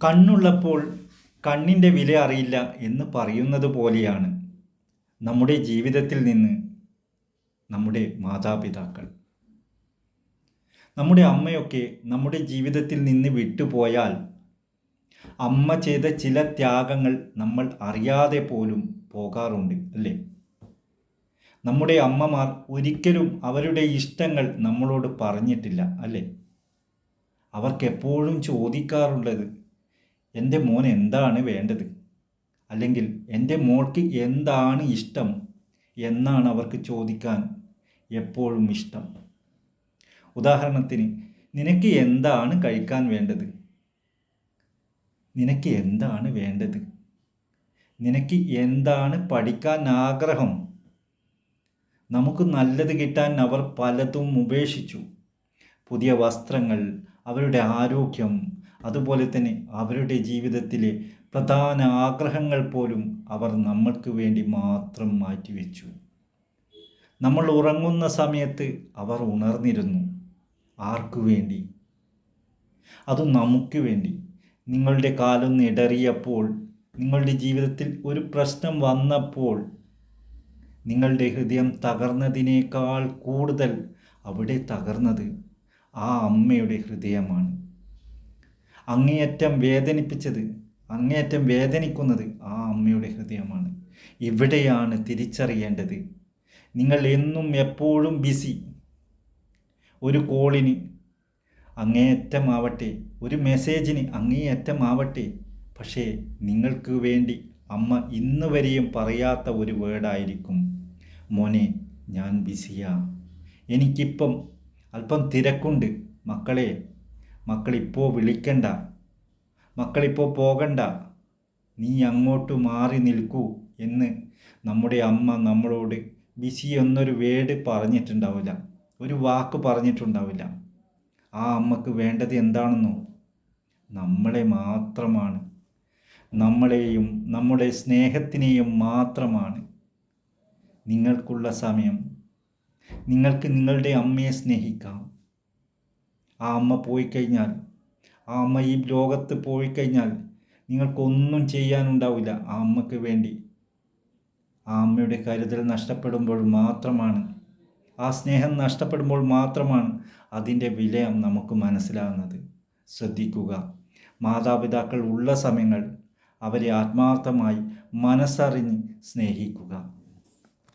കണ്ണുള്ളപ്പോൾ കണ്ണിൻ്റെ വില അറിയില്ല എന്ന് പറയുന്നത് പോലെയാണ് നമ്മുടെ ജീവിതത്തിൽ നിന്ന് നമ്മുടെ മാതാപിതാക്കൾ. നമ്മുടെ അമ്മയൊക്കെ നമ്മുടെ ജീവിതത്തിൽ നിന്ന് വിട്ടുപോയാൽ അമ്മ ചെയ്ത ചില ത്യാഗങ്ങൾ നമ്മൾ അറിയാതെ പോലും പോകാറുണ്ട്, അല്ലേ? നമ്മുടെ അമ്മമാർ ഒരിക്കലും അവരുടെ ഇഷ്ടങ്ങൾ നമ്മളോട് പറഞ്ഞിട്ടില്ല, അല്ലേ? അവർക്കെപ്പോഴും ചോദിക്കാറുള്ളത് എൻ്റെ മോൻ എന്താണ് വേണ്ടത്, അല്ലെങ്കിൽ എൻ്റെ മോൾക്ക് എന്താണ് ഇഷ്ടം എന്നാണ് അവർക്ക് ചോദിക്കാൻ എപ്പോഴും ഇഷ്ടം. ഉദാഹരണത്തിന്, നിനക്ക് എന്താണ് കഴിക്കാൻ വേണ്ടത്, നിനക്ക് എന്താണ് വേണ്ടത്, നിനക്ക് എന്താണ് പഠിക്കാൻ ആഗ്രഹം. നമുക്ക് നല്ലത് കിട്ടാൻ അവർ പലതും ഉപേക്ഷിച്ചു. പുതിയ വസ്ത്രങ്ങൾ, അവരുടെ ആരോഗ്യം, അതുപോലെ തന്നെ അവരുടെ ജീവിതത്തിലെ പ്രധാന ആഗ്രഹങ്ങൾ പോലും അവർ നമ്മൾക്ക് വേണ്ടി മാത്രം മാറ്റിവെച്ചു. നമ്മൾ ഉറങ്ങുന്ന സമയത്ത് അവർ ഉണർന്നിരുന്നു. ആർക്കു വേണ്ടി? അതും നമുക്ക് വേണ്ടി. നിങ്ങളുടെ കാലൊന്ന് ഇടറിയപ്പോൾ, നിങ്ങളുടെ ജീവിതത്തിൽ ഒരു പ്രശ്നം വന്നപ്പോൾ, നിങ്ങളുടെ ഹൃദയം തകർന്നതിനേക്കാൾ കൂടുതൽ അവിടെ തകർന്നത് ആ അമ്മയുടെ ഹൃദയമാണ്. അങ്ങേയറ്റം വേദനിപ്പിച്ചത്, അങ്ങേയറ്റം വേദനിക്കുന്നത് ആ അമ്മയുടെ ഹൃദയമാണ്. ഇവിടെയാണ് തിരിച്ചറിയേണ്ടത്. നിങ്ങൾ എന്നും എപ്പോഴും ബിസി. ഒരു കോളിന് അങ്ങേയറ്റമാവട്ടെ, ഒരു മെസ്സേജിന് അങ്ങേയറ്റമാവട്ടെ, പക്ഷേ നിങ്ങൾക്ക് വേണ്ടി അമ്മ ഇന്ന് വരെയും പറയാത്ത ഒരു വേർഡായിരിക്കും, മോനെ ഞാൻ ബിസിയാ, എനിക്കിപ്പം അല്പം തിരക്കുണ്ട്, മക്കളിപ്പോൾ വിളിക്കണ്ട, മക്കളിപ്പോൾ പോകണ്ട, നീ അങ്ങോട്ട് മാറി നിൽക്കൂ എന്ന് നമ്മുടെ അമ്മ നമ്മളോട് ബിസി എന്നൊരു വേർഡ് പറഞ്ഞിട്ടുണ്ടാവില്ല, ഒരു വാക്ക് പറഞ്ഞിട്ടുണ്ടാവില്ല. ആ അമ്മക്ക് വേണ്ടത് എന്താണെന്നോ? നമ്മളെ മാത്രമാണ്, നമ്മളെയും നമ്മുടെ സ്നേഹത്തിനെയും മാത്രമാണ്. നിങ്ങൾക്കുള്ള സമയം നിങ്ങൾക്ക് നിങ്ങളുടെ അമ്മയെ സ്നേഹിക്കാം. ആ അമ്മ പോയിക്കഴിഞ്ഞാൽ, ആ അമ്മ ഈ ലോകത്ത് പോയിക്കഴിഞ്ഞാൽ നിങ്ങൾക്കൊന്നും ചെയ്യാനുണ്ടാവില്ല ആ അമ്മയ്ക്ക് വേണ്ടി. ആ അമ്മയുടെ കരുതൽ നഷ്ടപ്പെടുമ്പോൾ മാത്രമാണ്, ആ സ്നേഹം നഷ്ടപ്പെടുമ്പോൾ മാത്രമാണ് അതിൻ്റെ വില നമുക്ക് മനസ്സിലാകുന്നത്. ശ്രദ്ധിക്കുക, മാതാപിതാക്കൾ ഉള്ള സമയങ്ങൾ അവരെ ആത്മാർത്ഥമായി മനസ്സറിഞ്ഞ് സ്നേഹിക്കുക.